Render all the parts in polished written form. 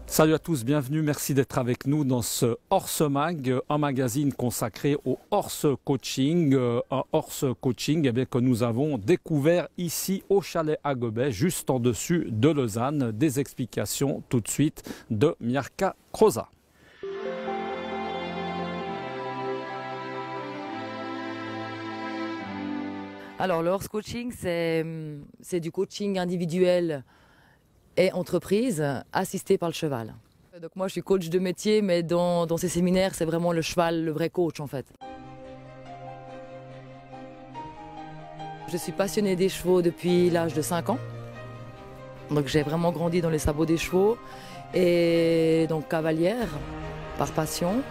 Salut à tous, bienvenue, merci d'être avec nous dans ce Horse Mag, un magazine consacré au horse coaching. Un horse coaching que nous avons découvert ici au chalet à Gobet, juste en dessus de Lausanne. Des explications tout de suite de Mirka Kroza. Alors le horse coaching, c'est du coaching individuel et entreprise assisté par le cheval. Donc moi je suis coach de métier, mais dans ces séminaires c'est vraiment le cheval le vrai coach en fait. Je suis passionnée des chevaux depuis l'âge de 5 ans. Donc j'ai vraiment grandi dans les sabots des chevaux et donc cavalière par passion.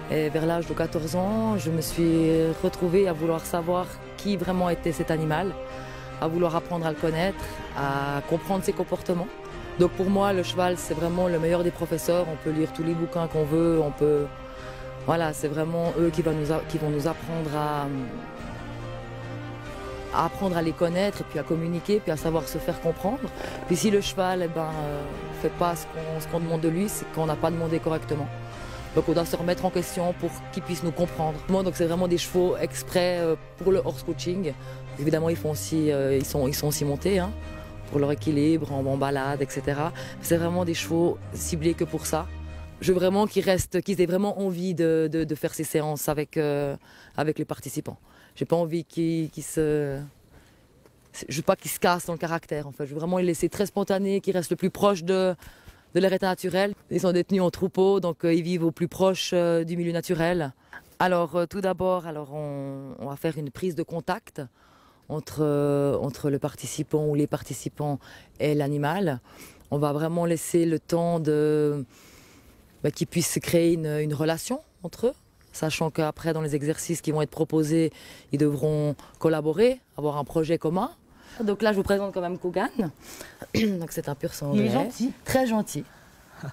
Et vers l'âge de 14 ans, je me suis retrouvée à vouloir savoir qui vraiment était cet animal, à vouloir apprendre à le connaître, à comprendre ses comportements. Donc pour moi, le cheval, c'est vraiment le meilleur des professeurs. On peut lire tous les bouquins qu'on veut. Voilà, c'est vraiment eux qui vont nous apprendre à apprendre à les connaître, et puis à communiquer, puis à savoir se faire comprendre. Puis si le cheval fait pas ce qu'on demande de lui, c'est qu'on n'a pas demandé correctement. Donc on doit se remettre en question pour qu'il puisse nous comprendre. Donc c'est vraiment des chevaux exprès pour le horse coaching. Évidemment, ils sont aussi montés, hein, pour leur équilibre, en balade, etc. C'est vraiment des chevaux ciblés que pour ça. Je veux vraiment qu'ils aient vraiment envie de faire ces séances avec les participants. J'ai pas envie je veux pas qu'ils se cassent dans le caractère. En fait. Je veux vraiment les laisser très spontanés, qu'ils restent le plus proche de leur état naturel. Ils sont détenus en troupeau, donc ils vivent au plus proche du milieu naturel. Alors tout d'abord, on va faire une prise de contact entre le participant ou les participants et l'animal. On va vraiment laisser le temps qu'ils puissent se créer une relation entre eux, sachant qu'après, dans les exercices qui vont être proposés, ils devront collaborer, avoir un projet commun. Donc là, je vous présente quand même Kougan. Donc c'est un pur sang anglais. Il est gentil. Très gentil.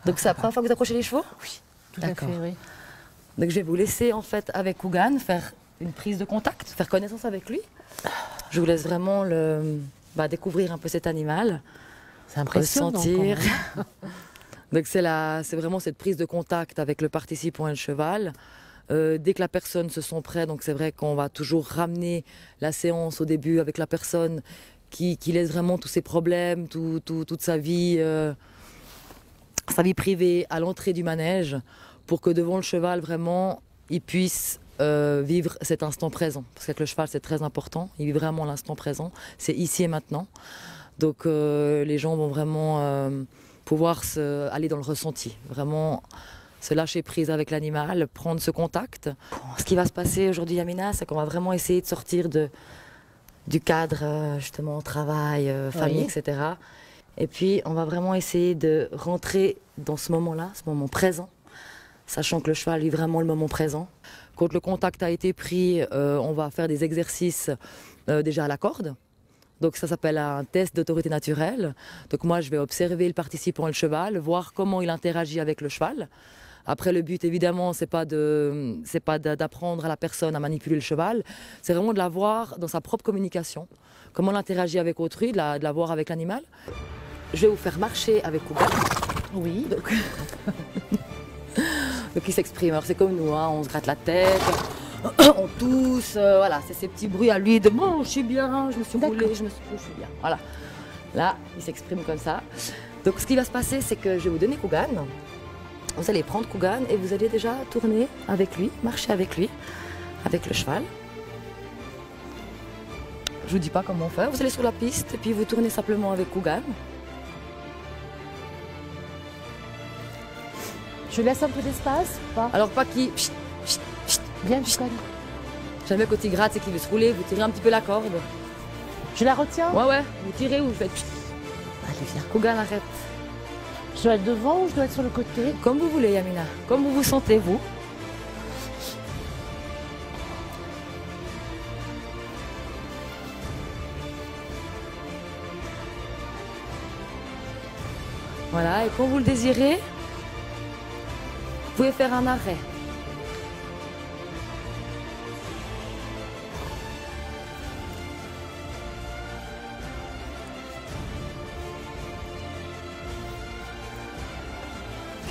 Donc c'est la première fois que vous approchez les chevaux? Oui, tout à fait, oui. Donc je vais vous laisser en fait avec Kougan faire une prise de contact, faire connaissance avec lui. Je vous laisse vraiment découvrir un peu cet animal. C'est impressionnant. Ressentir. Donc c'est vraiment cette prise de contact avec le participant et le cheval. Dès que la personne se sent prêt, donc c'est vrai qu'on va toujours ramener la séance au début avec la personne qui laisse vraiment tous ses problèmes, toute sa vie privée à l'entrée du manège, pour que devant le cheval vraiment il puisse vivre cet instant présent. Parce qu'avec le cheval c'est très important, il vit vraiment l'instant présent, c'est ici et maintenant. Donc les gens vont vraiment pouvoir aller dans le ressenti, vraiment se lâcher prise avec l'animal, prendre ce contact. Ce qui va se passer aujourd'hui, Yamina, c'est qu'on va vraiment essayer de sortir du cadre, justement, travail, famille, oui, etc. Et puis, on va vraiment essayer de rentrer dans ce moment-là, ce moment présent, sachant que le cheval vit vraiment le moment présent. Quand le contact a été pris, on va faire des exercices déjà à la corde. Donc ça s'appelle un test d'autorité naturelle. Donc moi, je vais observer le participant et le cheval, voir comment il interagit avec le cheval. Après, le but, évidemment, c'est pas d'apprendre à la personne à manipuler le cheval, c'est vraiment de la voir dans sa propre communication. Comment elle interagit avec autrui, de la voir avec l'animal. Je vais vous faire marcher avec Kougan. Oui. Donc il s'exprime. Alors c'est comme nous, hein, on se gratte la tête, on tousse, voilà, c'est ces petits bruits à lui de « bon, je suis bien, je me suis roulée, je suis bien ». Voilà, là, il s'exprime comme ça. Donc ce qui va se passer, c'est que je vais vous donner Kougan. Vous allez prendre Kougan et vous allez déjà tourner avec lui, marcher avec lui, avec le cheval. Je vous dis pas comment faire, vous allez sur la piste et puis vous tournez simplement avec Kougan. Je laisse un peu d'espace ou pas? Alors pas qu'il... Viens, Kougan. Jamais quand il gratte, c'est qu'il veut se rouler, vous tirez un petit peu la corde. Je la retiens? Ouais, vous tirez ou vous faites... Allez, viens. Kougan, arrête. Je dois être devant ou je dois être sur le côté? Comme vous voulez, Yamina. Comme vous vous sentez, vous. Voilà, et quand vous le désirez, vous pouvez faire un arrêt.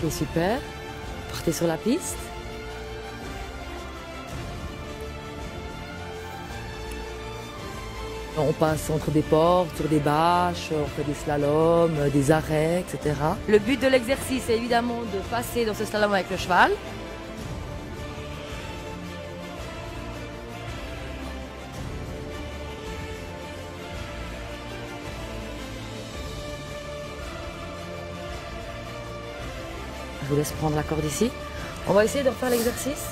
Ok, super. Partez sur la piste. On passe entre des portes, sur des bâches, on fait des slaloms, des arrêts, etc. Le but de l'exercice est évidemment de passer dans ce slalom avec le cheval. Je vous laisse prendre la corde ici. On va essayer de refaire l'exercice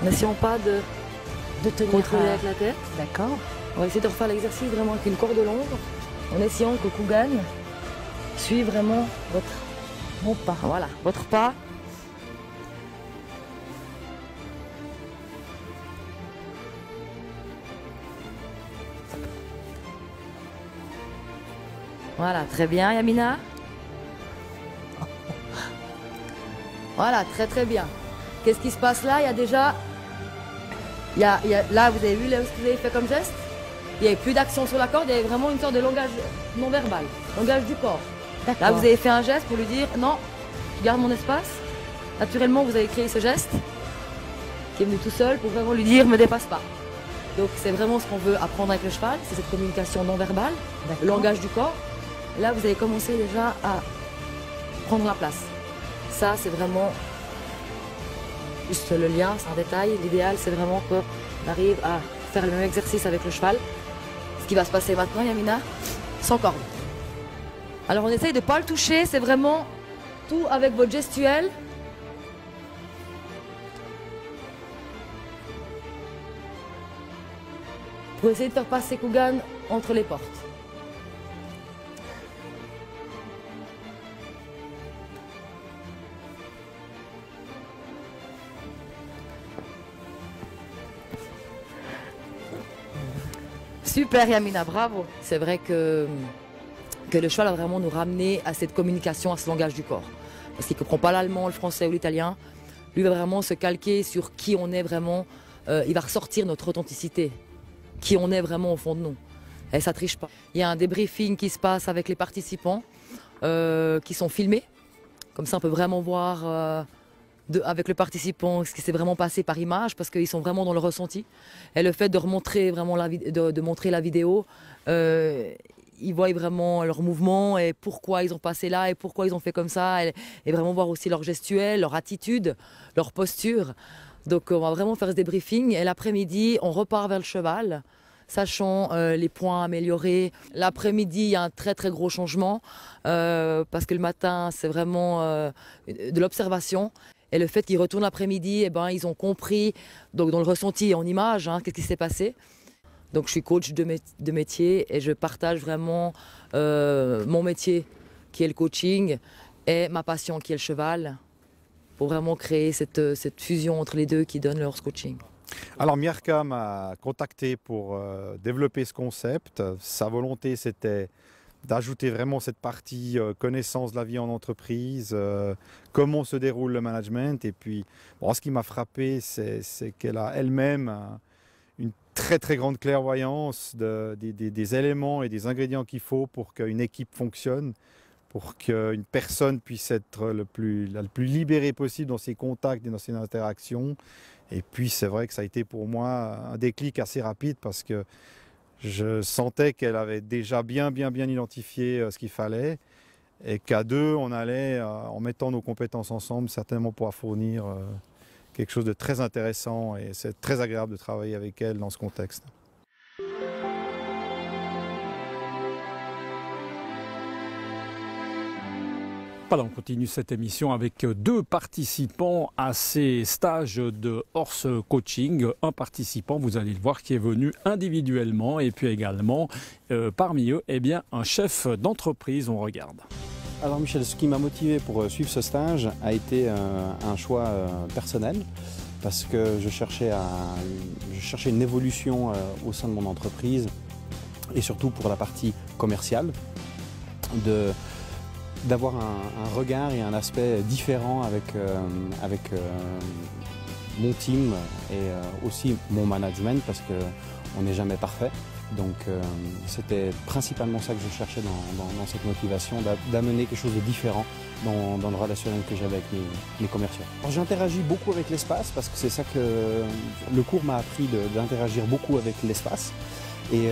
en n'essayant pas de tenir contrôler avec la tête. D'accord. On va essayer de refaire l'exercice vraiment avec une corde longue, en essayant que Kugan suive vraiment mon pas. Voilà, votre pas. Voilà, très bien, Yamina. Voilà, très très bien. Qu'est-ce qui se passe là? Il y a déjà... Là, vous avez vu ce que vous avez fait comme geste? Il n'y avait plus d'action sur la corde, il y avait vraiment une sorte de langage non verbal, langage du corps. Là, vous avez fait un geste pour lui dire non, je garde mon espace. Naturellement, vous avez créé ce geste qui est venu tout seul pour vraiment lui dire me dépasse pas. Donc, c'est vraiment ce qu'on veut apprendre avec le cheval, c'est cette communication non verbale, le langage du corps. Là, vous avez commencé déjà à prendre la place. Ça, c'est vraiment juste le lien, c'est un détail. L'idéal, c'est vraiment qu'on arrive à faire le même exercice avec le cheval. Ce qui va se passer maintenant, Yamina, sans corde. Alors on essaye de ne pas le toucher, c'est vraiment tout avec votre gestuelle. Pour essayer de faire passer Kugan entre les portes. Super Yamina, bravo. C'est vrai que le cheval va vraiment nous ramener à cette communication, à ce langage du corps. Parce qu'il ne comprend pas l'allemand, le français ou l'italien. Lui va vraiment se calquer sur qui on est vraiment. Il va ressortir notre authenticité. Qui on est vraiment au fond de nous. Et ça ne triche pas. Il y a un débriefing qui se passe avec les participants qui sont filmés. Comme ça on peut vraiment voir avec le participant ce qui s'est vraiment passé par image parce qu'ils sont vraiment dans le ressenti. Et le fait de remontrer vraiment de montrer la vidéo, ils voient vraiment leur mouvement et pourquoi ils ont passé là et pourquoi ils ont fait comme ça et vraiment voir aussi leur gestuelle, leur attitude, leur posture. Donc on va vraiment faire ce débriefing et l'après-midi on repart vers le cheval, sachant les points améliorés. L'après-midi il y a un très très gros changement parce que le matin c'est vraiment de l'observation. Et le fait qu'ils retournent l'après-midi, eh ben, ils ont compris, donc dans le ressenti et en image, qu'est-ce qui s'est passé. Donc je suis coach de métier et je partage vraiment mon métier qui est le coaching et ma passion qui est le cheval pour vraiment créer cette fusion entre les deux qui donne le horse coaching. Alors Mirka m'a contacté pour développer ce concept. Sa volonté c'était d'ajouter vraiment cette partie connaissance de la vie en entreprise, comment se déroule le management. Et puis, bon, ce qui m'a frappé, c'est qu'elle a elle-même une très très grande clairvoyance des éléments et des ingrédients qu'il faut pour qu'une équipe fonctionne, pour qu'une personne puisse être la plus libérée possible dans ses contacts et dans ses interactions. Et puis, c'est vrai que ça a été pour moi un déclic assez rapide parce que je sentais qu'elle avait déjà bien identifié ce qu'il fallait et qu'à deux, on allait, en mettant nos compétences ensemble, certainement pouvoir fournir quelque chose de très intéressant et c'est très agréable de travailler avec elle dans ce contexte. Voilà, on continue cette émission avec deux participants à ces stages de horse coaching. Un participant, vous allez le voir, qui est venu individuellement et puis également parmi eux, eh bien, un chef d'entreprise. On regarde. Alors Michel, ce qui m'a motivé pour suivre ce stage a été un choix personnel parce que je cherchais une évolution au sein de mon entreprise et surtout pour la partie commerciale, d'avoir un regard et un aspect différent avec mon team et aussi mon management parce qu'on n'est jamais parfait. Donc c'était principalement ça que je cherchais dans cette motivation, d'amener quelque chose de différent dans le relationnel que j'avais avec mes commerciaux. J'interagis beaucoup avec l'espace parce que c'est ça que le cours m'a appris d'interagir beaucoup avec l'espace et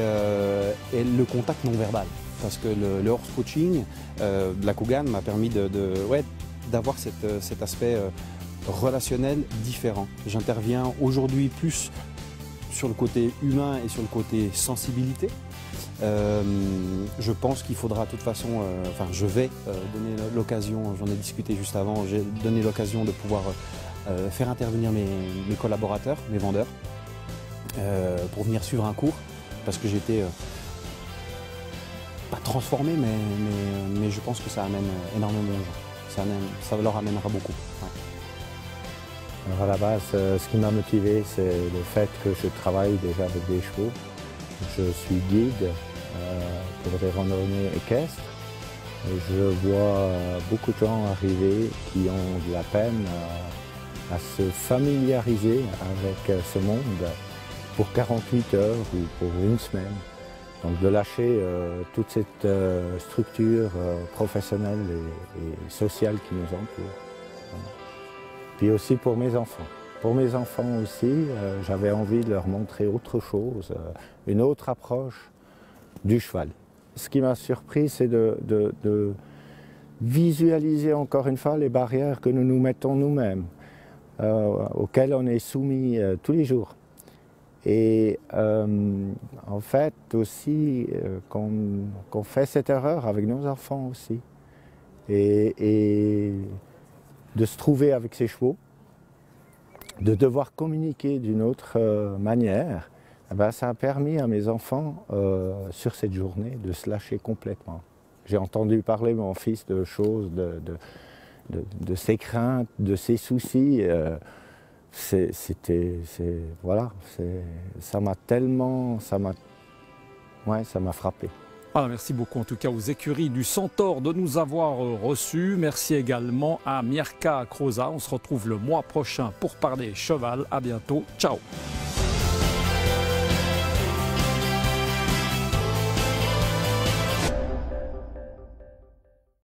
le contact non verbal. Parce que le horse coaching de la Coogan m'a permis d'avoir cet aspect relationnel différent. J'interviens aujourd'hui plus sur le côté humain et sur le côté sensibilité. Je pense qu'il faudra de toute façon, je vais donner l'occasion, j'en ai discuté juste avant, j'ai donné l'occasion de pouvoir faire intervenir mes collaborateurs, mes vendeurs, pour venir suivre un cours, parce que j'étais pas transformé, mais je pense que ça amène énormément de gens. Ça leur amènera beaucoup. Ouais. Alors à la base, ce qui m'a motivé, c'est le fait que je travaille déjà avec des chevaux. Je suis guide pour des randonnées équestres. Et je vois beaucoup de gens arriver qui ont de la peine à se familiariser avec ce monde pour 48 heures ou pour une semaine. Donc de lâcher toute cette structure professionnelle et sociale qui nous entoure. Voilà. Puis aussi pour mes enfants. Pour mes enfants aussi, j'avais envie de leur montrer autre chose, une autre approche du cheval. Ce qui m'a surpris, c'est de visualiser encore une fois les barrières que nous nous mettons nous-mêmes, auxquelles on est soumis tous les jours. Et en fait aussi qu'on fait cette erreur avec nos enfants aussi. Et de se trouver avec ses chevaux, de devoir communiquer d'une autre manière, eh ben, ça a permis à mes enfants, sur cette journée, de se lâcher complètement. J'ai entendu parler mon fils de choses, de ses craintes, de ses soucis. Ça m'a frappé. Voilà, merci beaucoup en tout cas aux écuries du Centaure de nous avoir reçus. Merci également à Mirka Kroza. On se retrouve le mois prochain pour parler cheval. À bientôt. Ciao.